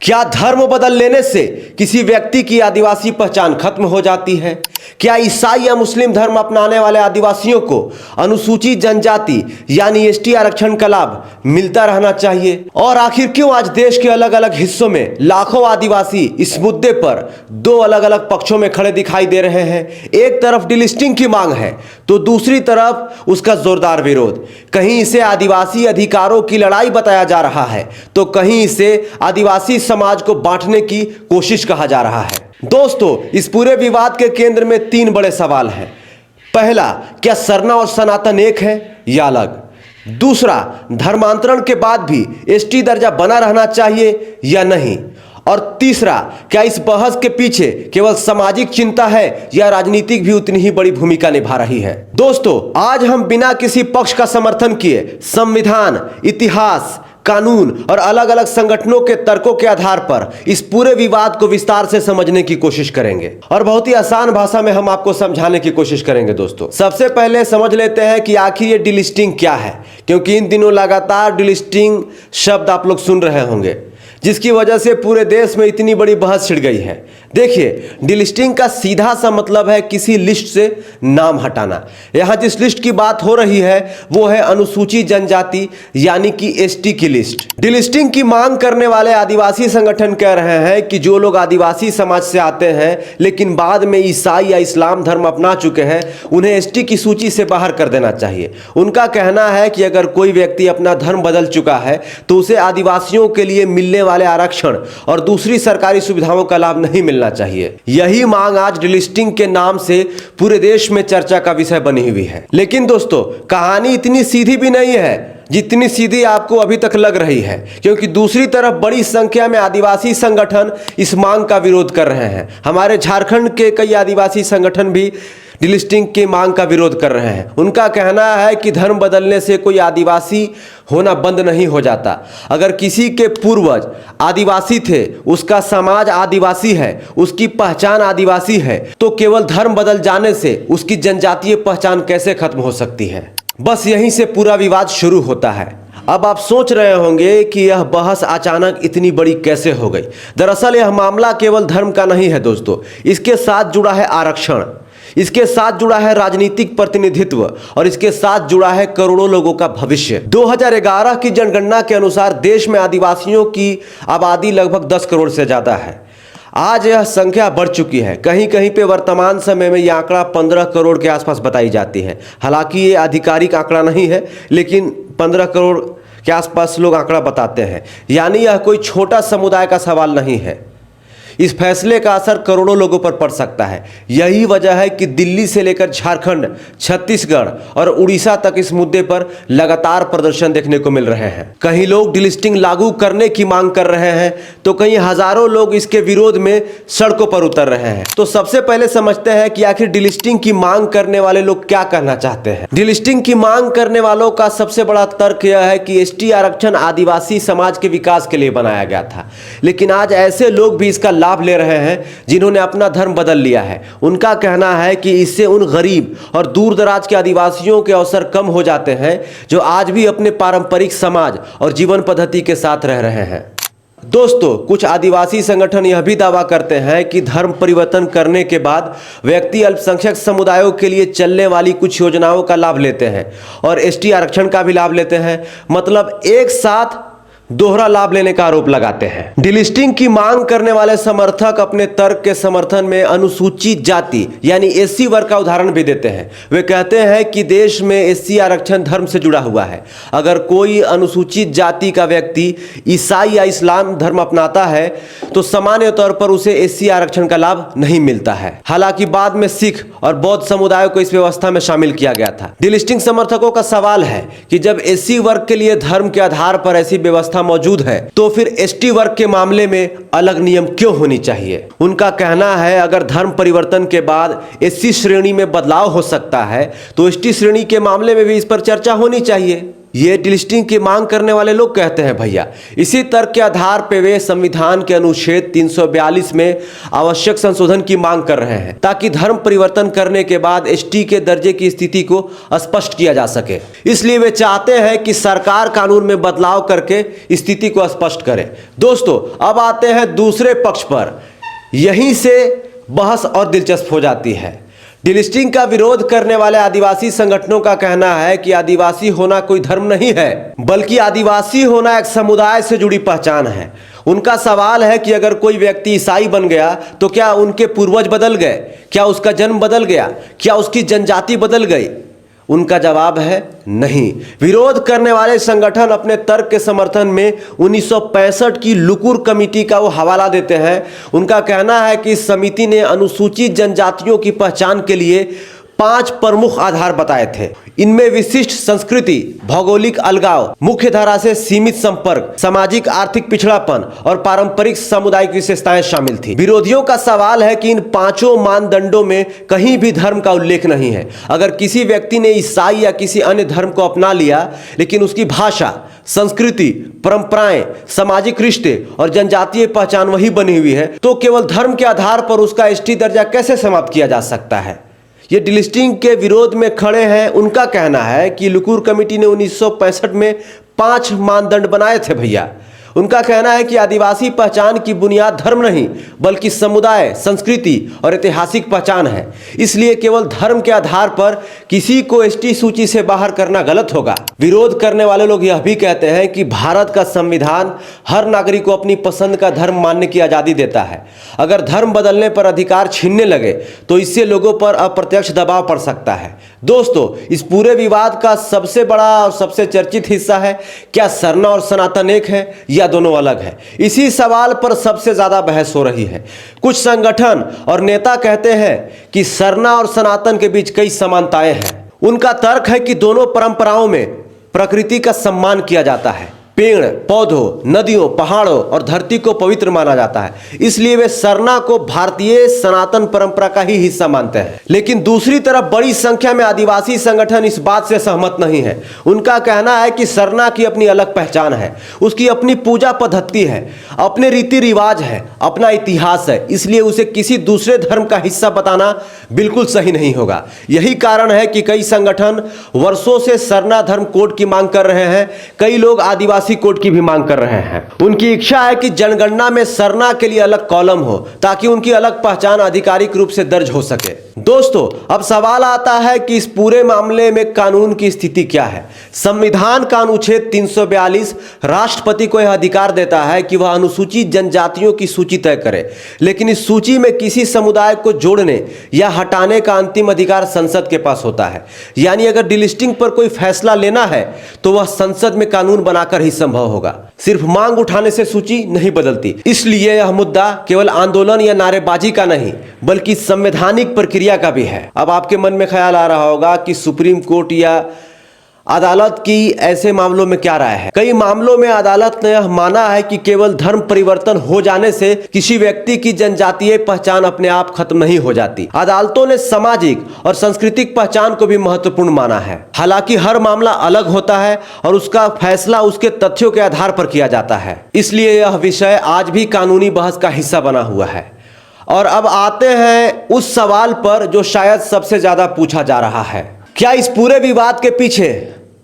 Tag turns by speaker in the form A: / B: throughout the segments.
A: क्या धर्म बदल लेने से किसी व्यक्ति की आदिवासी पहचान खत्म हो जाती है? क्या ईसाई या मुस्लिम धर्म अपनाने वाले आदिवासियों को अनुसूचित जनजाति यानी एसटी आरक्षण का लाभ मिलता रहना चाहिए? और आखिर क्यों आज देश के अलग अलग हिस्सों में लाखों आदिवासी इस मुद्दे पर दो अलग अलग पक्षों में खड़े दिखाई दे रहे हैं? एक तरफ डिलिस्टिंग की मांग है तो दूसरी तरफ उसका जोरदार विरोध। कहीं इसे आदिवासी अधिकारों की लड़ाई बताया जा रहा है तो कहीं इसे आदिवासी समाज को बांटने की कोशिश कहा जा रहा है। दोस्तों, इस पूरे विवाद के केंद्र में तीन बड़े सवाल हैं। पहला, क्या सरना और सनातन एक है या अलग? दूसरा, धर्मांतरण के बाद भी एसटी दर्जा बना रहना चाहिए या नहीं? और तीसरा, क्या इस बहस के पीछे केवल सामाजिक चिंता है या राजनीतिक भी उतनी ही बड़ी भूमिका निभा रही है? दोस्तों, आज हम बिना किसी पक्ष का समर्थन किए संविधान, इतिहास, कानून और अलग अलग संगठनों के तर्कों के आधार पर इस पूरे विवाद को विस्तार से समझने की कोशिश करेंगे और बहुत ही आसान भाषा में हम आपको समझाने की कोशिश करेंगे। दोस्तों, सबसे पहले समझ लेते हैं कि आखिर ये डिलिस्टिंग क्या है, क्योंकि इन दिनों लगातार डिलिस्टिंग शब्द आप लोग सुन रहे होंगे, जिसकी वजह से पूरे देश में इतनी बड़ी बहस छिड़ गई है। देखिए, डिलिस्टिंग का सीधा सा मतलब है किसी लिस्ट से नाम हटाना। यहाँ जिस लिस्ट की बात हो रही है वो है अनुसूचित जनजाति यानी कि एसटी की लिस्ट। डिलिस्टिंग की मांग करने वाले आदिवासी संगठन कह रहे हैं कि जो लोग आदिवासी समाज से आते हैं लेकिन बाद में ईसाई या इस्लाम धर्म अपना चुके हैं, उन्हें एसटी की सूची से बाहर कर देना चाहिए। उनका कहना है कि अगर कोई व्यक्ति अपना धर्म बदल चुका है तो उसे आदिवासियों के लिए मिलने वाले आरक्षण और दूसरी सरकारी सुविधाओं का लाभ नहीं मिलना चाहिए। यही मांग आज डिलिस्टिंग के नाम से पूरे देश में चर्चा का विषय बनी हुई है। लेकिन दोस्तों, कहानी इतनी सीधी भी नहीं है जितनी सीधी आपको अभी तक लग रही है, क्योंकि दूसरी तरफ बड़ी संख्या में आदिवासी संगठन इस मांग का विरोध कर रहे हैं। हमारे झारखंड के कई आदिवासी संगठन भी डिलिस्टिंग की मांग का विरोध कर रहे हैं। उनका कहना है कि धर्म बदलने से कोई आदिवासी होना बंद नहीं हो जाता। अगर किसी के पूर्वज आदिवासी थे, उसका समाज आदिवासी है, उसकी पहचान आदिवासी है, तो केवल धर्म बदल जाने से उसकी जनजातीय पहचान कैसे खत्म हो सकती है? बस यहीं से पूरा विवाद शुरू होता है। अब आप सोच रहे होंगे कि यह बहस अचानक इतनी बड़ी कैसे हो गई। दरअसल यह मामला केवल धर्म का नहीं है दोस्तों, इसके साथ जुड़ा है आरक्षण, इसके साथ जुड़ा है राजनीतिक प्रतिनिधित्व और इसके साथ जुड़ा है करोड़ों लोगों का भविष्य। 2011 की जनगणना के अनुसार देश में आदिवासियों की आबादी लगभग 10 करोड़ से ज्यादा है। आज यह संख्या बढ़ चुकी है। कहीं कहीं पे वर्तमान समय में यह आंकड़ा 15 करोड़ के आसपास बताई जाती है। हालांकि ये आधिकारिक आंकड़ा नहीं है, लेकिन 15 करोड़ के आसपास लोग आंकड़ा बताते हैं। यानी यह कोई छोटा समुदाय का सवाल नहीं है। इस फैसले का असर करोड़ों लोगों पर पड़ सकता है। यही वजह है कि दिल्ली से लेकर झारखंड, छत्तीसगढ़ और उड़ीसा तक इस मुद्दे पर लगातार प्रदर्शन देखने को मिल रहे हैं। कहीं लोग डिलिस्टिंग लागू करने की मांग कर रहे हैं तो कहीं हजारों लोग इसके विरोध में सड़कों पर उतर रहे हैं। तो सबसे पहले समझते हैं कि आखिर डिलिस्टिंग की मांग करने वाले लोग क्या कहना चाहते हैं। डिलिस्टिंग की मांग करने वालों का सबसे बड़ा तर्क यह है कि एसटी आरक्षण आदिवासी समाज के विकास के लिए बनाया गया था, लेकिन आज ऐसे लोग भी इसका लाभ ले रहे हैं जिन्होंने अपना धर्म बदल लिया है। उनका कहना है कि इससे उन गरीब और दूर दराज के आदिवासियों के अवसर कम हो जाते हैं जो आज भी अपने पारंपरिक समाज और जीवन पद्धति के साथ रह रहे हैं। दोस्तों, कुछ आदिवासी संगठन यह भी दावा करते हैं कि धर्म परिवर्तन करने के बाद व्यक्ति अल्पसंख्यक समुदायों के लिए चलने वाली कुछ योजनाओं का लाभ लेते हैं और एसटी आरक्षण का भी लाभ लेते हैं। मतलब एक साथ दोहरा लाभ लेने का आरोप लगाते हैं। डिलिस्टिंग की मांग करने वाले समर्थक अपने तर्क के समर्थन में अनुसूचित जाति यानी एससी वर्ग का उदाहरण भी देते हैं। वे कहते हैं कि देश में एससी आरक्षण धर्म से जुड़ा हुआ है। अगर कोई अनुसूचित जाति का व्यक्ति ईसाई या इस्लाम धर्म अपनाता है तो सामान्य तौर पर उसे एससी आरक्षण का लाभ नहीं मिलता है। हालांकि बाद में सिख और बौद्ध समुदायों को इस व्यवस्था में शामिल किया गया था। डिलिस्टिंग समर्थकों का सवाल है कि जब एससी वर्ग के लिए धर्म के आधार पर ऐसी व्यवस्था मौजूद है तो फिर एसटी वर्ग के मामले में अलग नियम क्यों होनी चाहिए? उनका कहना है अगर धर्म परिवर्तन के बाद एससी श्रेणी में बदलाव हो सकता है तो एसटी श्रेणी के मामले में भी इस पर चर्चा होनी चाहिए। ये डिलिस्टिंग की मांग करने वाले लोग कहते हैं भैया। इसी तर्क के आधार पर वे संविधान के अनुच्छेद 342 में आवश्यक संशोधन की मांग कर रहे हैं ताकि धर्म परिवर्तन करने के बाद एसटी के दर्जे की स्थिति को स्पष्ट किया जा सके। इसलिए वे चाहते हैं कि सरकार कानून में बदलाव करके स्थिति को स्पष्ट करे। दोस्तों, अब आते हैं दूसरे पक्ष पर। यहीं से बहस और दिलचस्प हो जाती है। डिलिस्टिंग का विरोध करने वाले आदिवासी संगठनों का कहना है कि आदिवासी होना कोई धर्म नहीं है, बल्कि आदिवासी होना एक समुदाय से जुड़ी पहचान है। उनका सवाल है कि अगर कोई व्यक्ति ईसाई बन गया तो क्या उनके पूर्वज बदल गए? क्या उसका जन्म बदल गया? क्या उसकी जनजाति बदल गई? उनका जवाब है नहीं। विरोध करने वाले संगठन अपने तर्क के समर्थन में 1965 की लुकुर कमेटी का वो हवाला देते हैं। उनका कहना है कि इस समिति ने अनुसूचित जनजातियों की पहचान के लिए 5 प्रमुख आधार बताए थे। इनमें विशिष्ट संस्कृति, भौगोलिक अलगाव, मुख्य धारा से सीमित संपर्क, सामाजिक आर्थिक पिछड़ापन और पारंपरिक सामुदायिक विशेषताएं शामिल थी। विरोधियों का सवाल है कि इन 5 मानदंडों में कहीं भी धर्म का उल्लेख नहीं है। अगर किसी व्यक्ति ने ईसाई या किसी अन्य धर्म को अपना लिया, लेकिन उसकी भाषा, संस्कृति, परंपराएं, सामाजिक रिश्ते और जनजातीय पहचान वही बनी हुई है, तो केवल धर्म के आधार पर उसका एसटी दर्जा कैसे समाप्त किया जा सकता है? ये डिलिस्टिंग के विरोध में खड़े हैं। उनका कहना है कि लुकुर कमेटी ने 1965 में 5 मानदंड बनाए थे भैया। उनका कहना है कि आदिवासी पहचान की बुनियाद धर्म नहीं, बल्कि समुदाय, संस्कृति और ऐतिहासिक पहचान है। इसलिए केवल धर्म के आधार पर किसी को एसटी सूची से बाहर करना गलत होगा। विरोध करने वाले लोग यह भी कहते हैं कि भारत का संविधान हर नागरिक को अपनी पसंद का धर्म मानने की आज़ादी देता है। अगर धर्म बदलने पर अधिकार छीनने लगे तो इससे लोगों पर अप्रत्यक्ष दबाव पड़ सकता है। दोस्तों, इस पूरे विवाद का सबसे बड़ा और सबसे चर्चित हिस्सा है, क्या सरना और सनातन एक है या दोनों अलग है? इसी सवाल पर सबसे ज्यादा बहस हो रही है। कुछ संगठन और नेता कहते हैं कि सरना और सनातन के बीच कई समानताएं हैं। उनका तर्क है कि दोनों परंपराओं में प्रकृति का सम्मान किया जाता है। पेड़, पौधों, नदियों, पहाड़ों और धरती को पवित्र माना जाता है। इसलिए वे सरना को भारतीय सनातन परंपरा का ही हिस्सा मानते हैं। लेकिन दूसरी तरफ बड़ी संख्या में आदिवासी संगठन इस बात से सहमत नहीं है। उनका कहना है कि सरना की अपनी अलग पहचान है, उसकी अपनी पूजा पद्धति है, अपने रीति रिवाज है, अपना इतिहास है। इसलिए उसे किसी दूसरे धर्म का हिस्सा बताना बिल्कुल सही नहीं होगा। यही कारण है कि कई संगठन वर्षों से सरना धर्म कोड की मांग कर रहे हैं। कई लोग आदिवासी कोड की भी मांग कर रहे हैं। उनकी इच्छा है कि जनगणना में सरना के लिए अलग कॉलम हो ताकि उनकी अलग पहचान आधिकारिक रूप से दर्ज हो सके। दोस्तों, अब सवाल आता है कि इस पूरे मामले में कानून की स्थिति क्या है? संविधान का अनुच्छेद 342 राष्ट्रपति को यह अधिकार देता है कि वह अनुसूचित जनजातियों की सूची तय करे, लेकिन इस सूची में किसी समुदाय को जोड़ने या हटाने का अंतिम अधिकार संसद के पास होता है। यानी अगर डिलिस्टिंग पर कोई फैसला लेना है तो वह संसद में कानून बनाकर ही संभव होगा। सिर्फ मांग उठाने से सूची नहीं बदलती। इसलिए यह मुद्दा केवल आंदोलन या नारेबाजी का नहीं, बल्कि संवैधानिक प्रक्रिया का भी है। अब आपके मन में ख्याल आ रहा होगा कि सुप्रीम कोर्ट या अदालत की ऐसे मामलों में क्या राय है? कई मामलों में अदालत ने यह माना है कि केवल धर्म परिवर्तन हो जाने से किसी व्यक्ति की जनजातीय पहचान अपने आप खत्म नहीं हो जाती। अदालतों ने सामाजिक और सांस्कृतिक पहचान को भी महत्वपूर्ण माना है। हालांकि हर मामला अलग होता है और उसका फैसला उसके तथ्यों के आधार पर किया जाता है। इसलिए यह विषय आज भी कानूनी बहस का हिस्सा बना हुआ है। और अब आते हैं उस सवाल पर जो शायद सबसे ज्यादा पूछा जा रहा है, क्या इस पूरे विवाद के पीछे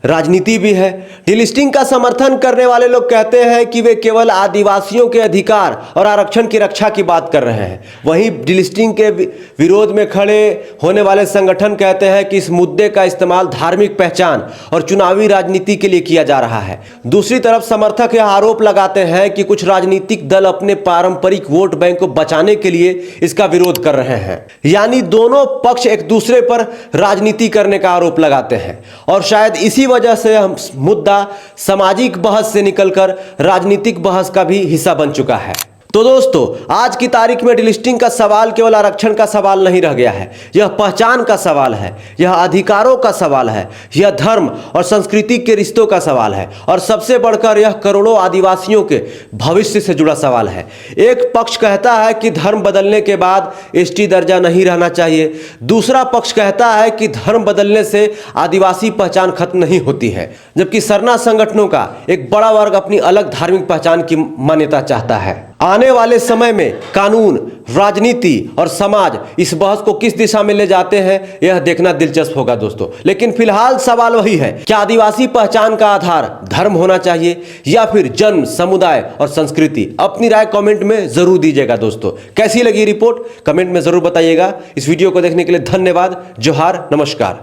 A: राजनीति भी है? डिलिस्टिंग का समर्थन करने वाले लोग कहते हैं कि वे केवल आदिवासियों के अधिकार और आरक्षण की रक्षा की बात कर रहे हैं। वहीं डिलिस्टिंग के विरोध में खड़े होने वाले संगठन कहते हैं कि इस मुद्दे का इस्तेमाल धार्मिक पहचान और चुनावी राजनीति के लिए किया जा रहा है। दूसरी तरफ समर्थक यह आरोप लगाते हैं कि कुछ राजनीतिक दल अपने पारंपरिक वोट बैंक को बचाने के लिए इसका विरोध कर रहे हैं। यानी दोनों पक्ष एक दूसरे पर राजनीति करने का आरोप लगाते हैं और शायद इसी वजह से हम मुद्दा सामाजिक बहस से निकलकर राजनीतिक बहस का भी हिस्सा बन चुका है। तो दोस्तों, आज की तारीख में डिलिस्टिंग का सवाल केवल आरक्षण का सवाल नहीं रह गया है, यह पहचान का सवाल है, यह अधिकारों का सवाल है, यह धर्म और संस्कृति के रिश्तों का सवाल है और सबसे बढ़कर यह करोड़ों आदिवासियों के भविष्य से जुड़ा सवाल है। एक पक्ष कहता है कि धर्म बदलने के बाद एसटी दर्जा नहीं रहना चाहिए, दूसरा पक्ष कहता है कि धर्म बदलने से आदिवासी पहचान खत्म नहीं होती है, जबकि सरना संगठनों का एक बड़ा वर्ग अपनी अलग धार्मिक पहचान की मान्यता चाहता है। आने वाले समय में कानून, राजनीति और समाज इस बहस को किस दिशा में ले जाते हैं, यह देखना दिलचस्प होगा दोस्तों। लेकिन फिलहाल सवाल वही है, क्या आदिवासी पहचान का आधार धर्म होना चाहिए या फिर जन्म, समुदाय और संस्कृति? अपनी राय कमेंट में जरूर दीजिएगा दोस्तों। कैसी लगी रिपोर्ट कमेंट में जरूर बताइएगा। इस वीडियो को देखने के लिए धन्यवाद। जोहार, नमस्कार।